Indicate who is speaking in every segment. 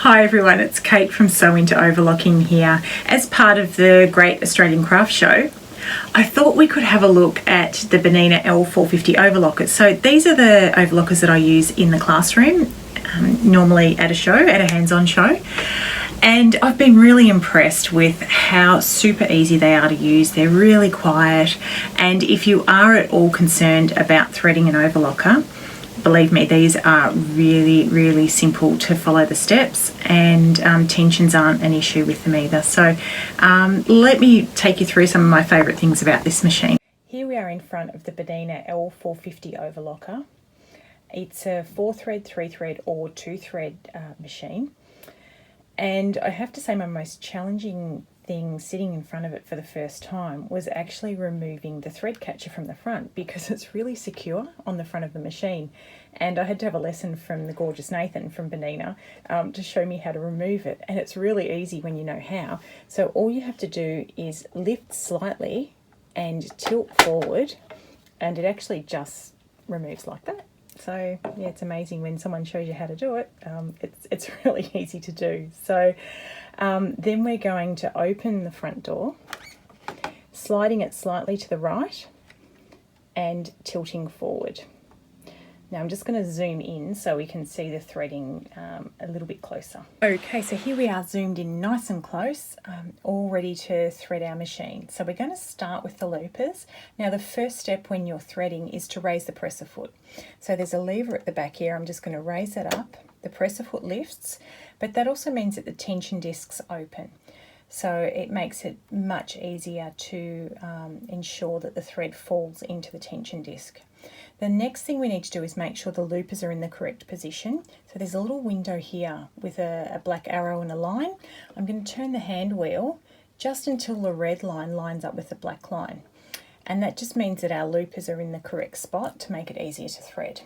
Speaker 1: Hi everyone, it's Kate from Sew Into Overlocking here. As part of the Great Australian Craft Show, I thought we could have a look at the Bernina L450 overlockers. So these are the overlockers that I use in the classroom, normally at a show, at a hands-on show. And I've been really impressed with how super easy they are to use. They're really quiet. And if you are at all concerned about threading an overlocker, believe me, these are really simple to follow the steps, and tensions aren't an issue with them either. So let me take you through some of my favourite things about this machine. Here we are in front of the Bernina L450 overlocker. It's a 4-thread, 3-thread or 2-thread machine. And I have to say my most challenging thing sitting in front of it for the first time was actually removing the thread catcher from the front, because it's really secure on the front of the machine. And I had to have a lesson from the gorgeous Nathan from Bernina to show me how to remove it. And it's really easy when you know how. So all you have to do is lift slightly and tilt forward, and it actually just removes like that. So yeah, it's amazing when someone shows you how to do it. It's really easy to do. So then we're going to open the front door, sliding it slightly to the right and tilting forward. Now I'm just going to zoom in so we can see the threading a little bit closer. Okay, so here we are zoomed in nice and close, all ready to thread our machine. So we're going to start with the loopers. Now the first step when you're threading is to raise the presser foot. So there's a lever at the back here. I'm just going to raise it up. The presser foot lifts, but that also means that the tension discs open. So it makes it much easier to ensure that the thread falls into the tension disc. The next thing we need to do is make sure the loopers are in the correct position. So there's a little window here with a black arrow and a line. I'm going to turn the hand wheel just until the red line lines up with the black line. And that just means that our loopers are in the correct spot to make it easier to thread.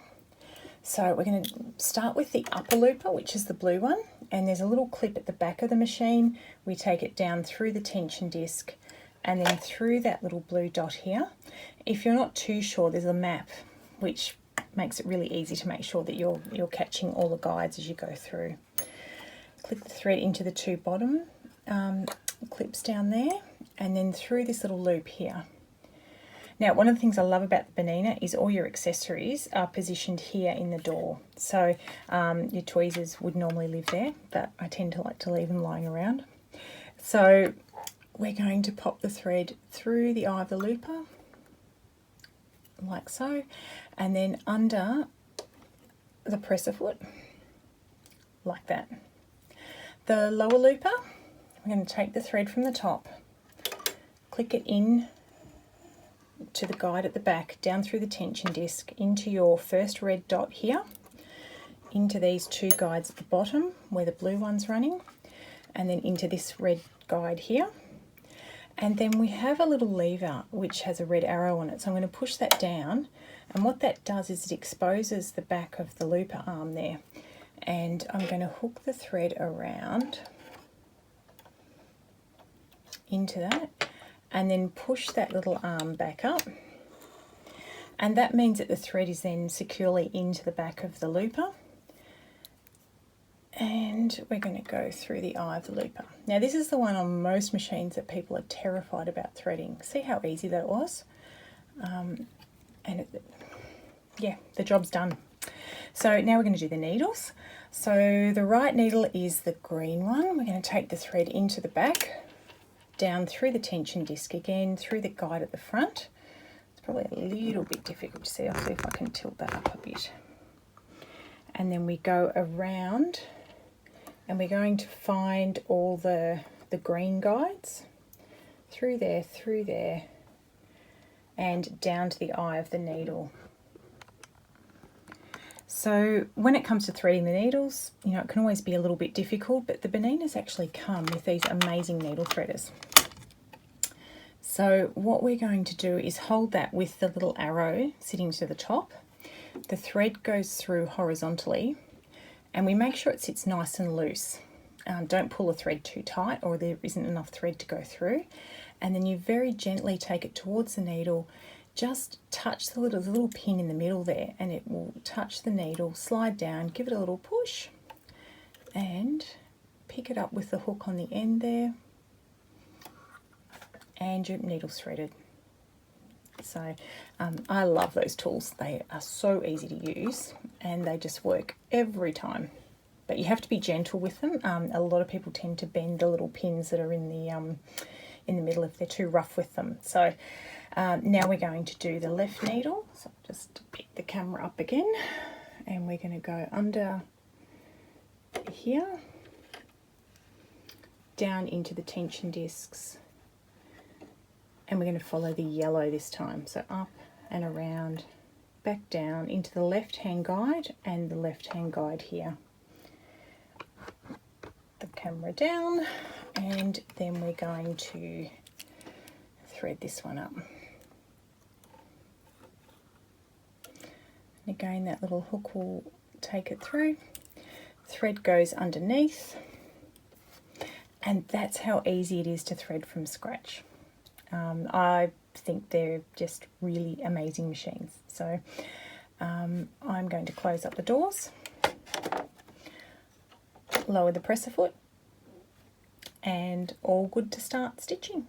Speaker 1: So we're going to start with the upper looper, which is the blue one. And there's a little clip at the back of the machine. We take it down through the tension disc and then through that little blue dot here. If you're not too sure, there's a map which makes it really easy to make sure that you're catching all the guides as you go through. Clip the thread into the two bottom clips down there, and then through this little loop here. Now, one of the things I love about the Bernina is all your accessories are positioned here in the door. So your tweezers would normally live there, but I tend to like to leave them lying around. So we're going to pop the thread through the eye of the looper, like so, and then under the presser foot, like that. The lower looper, we're going to take the thread from the top, click it in to the guide at the back, down through the tension disc, into your first red dot here, into these two guides at the bottom where the blue one's running, and then into this red guide here. And then we have a little lever which has a red arrow on it, so I'm going to push that down, and what that does is it exposes the back of the looper arm there, and I'm going to hook the thread around into that and then push that little arm back up, and that means that the thread is then securely into the back of the looper. And we're going to go through the eye of the looper. Now this is the one on most machines that people are terrified about threading. See how easy that was? Yeah, the job's done. So now we're going to do the needles. So the right needle is the green one. We're going to take the thread into the back, down through the tension disc again, through the guide at the front. It's probably a little bit difficult to see. I'll see if I can tilt that up a bit. And then we go around, and we're going to find all the green guides through there, and down to the eye of the needle. So when it comes to threading the needles, you know, it can always be a little bit difficult, but the Berninas actually come with these amazing needle threaders. So what we're going to do is hold that with the little arrow sitting to the top. The thread goes through horizontally, and we make sure it sits nice and loose. Don't pull the thread too tight or there isn't enough thread to go through. And then you very gently take it towards the needle, just touch the little pin in the middle there, and it will touch the needle, slide down, give it a little push, and pick it up with the hook on the end there, and your needle's threaded. So I love those tools. They are so easy to use and they just work every time. But you have to be gentle with them. A lot of people tend to bend the little pins that are in the middle if they're too rough with them. So now we're going to do the left needle. So just pick the camera up again, and we're going to go under here, down into the tension discs, and we're going to follow the yellow this time. So up and around, back down into the left hand guide and the left hand guide here. The camera down, and then we're going to thread this one up. And again, that little hook will take it through. Thread goes underneath, and that's how easy it is to thread from scratch. I think they're just really amazing machines. So I'm going to close up the doors, lower the presser foot, and all good to start stitching.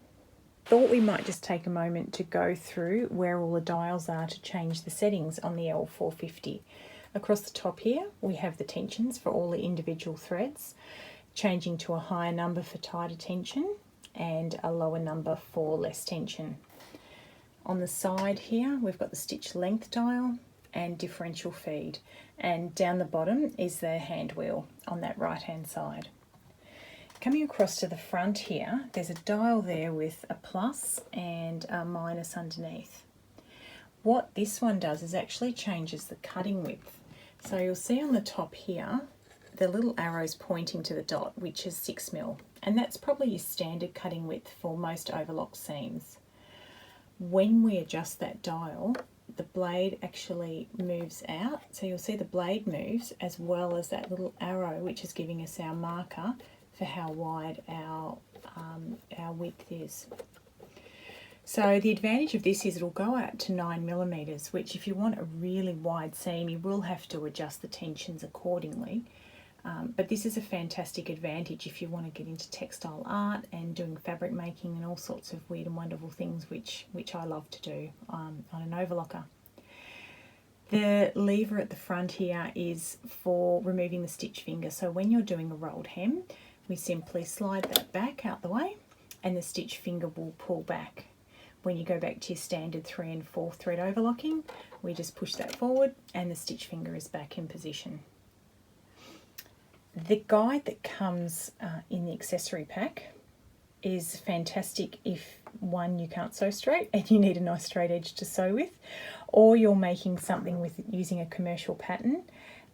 Speaker 1: Thought we might just take a moment to go through where all the dials are to change the settings on the L450. Across the top here we have the tensions for all the individual threads, changing to a higher number for tighter tension and a lower number for less tension. On the side here we've got the stitch length dial and differential feed, and down the bottom is the hand wheel on that right hand side. Coming across to the front here, there's a dial there with a plus and a minus underneath. What this one does is actually changes the cutting width. So you'll see on the top here the little arrows pointing to the dot, which is 6mm, and that's probably your standard cutting width for most overlock seams. When we adjust that dial, the blade actually moves out, so you'll see the blade moves as well as that little arrow, which is giving us our marker for how wide our width is. So the advantage of this is it'll go out to 9mm, which if you want a really wide seam you will have to adjust the tensions accordingly. But this is a fantastic advantage if you want to get into textile art and doing fabric making and all sorts of weird and wonderful things, which I love to do on an overlocker. The lever at the front here is for removing the stitch finger. So when you're doing a rolled hem, we simply slide that back out the way and the stitch finger will pull back. When you go back to your standard 3 and 4 thread overlocking, we just push that forward and the stitch finger is back in position. The guide that comes in the accessory pack is fantastic if, one, you can't sew straight and you need a nice straight edge to sew with, or you're making something with using a commercial pattern,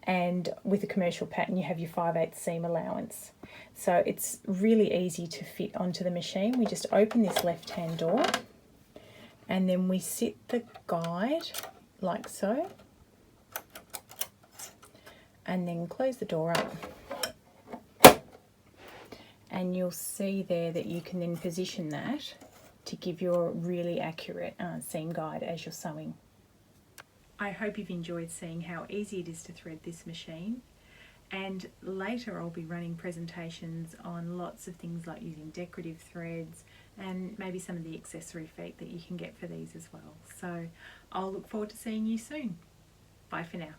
Speaker 1: and with a commercial pattern you have your 5/8 seam allowance. So it's really easy to fit onto the machine. We just open this left hand door and then we sit the guide like so, and then close the door up. And you'll see there that you can then position that to give you a really accurate seam guide as you're sewing. I hope you've enjoyed seeing how easy it is to thread this machine, and later I'll be running presentations on lots of things like using decorative threads and maybe some of the accessory feet that you can get for these as well. So I'll look forward to seeing you soon. Bye for now.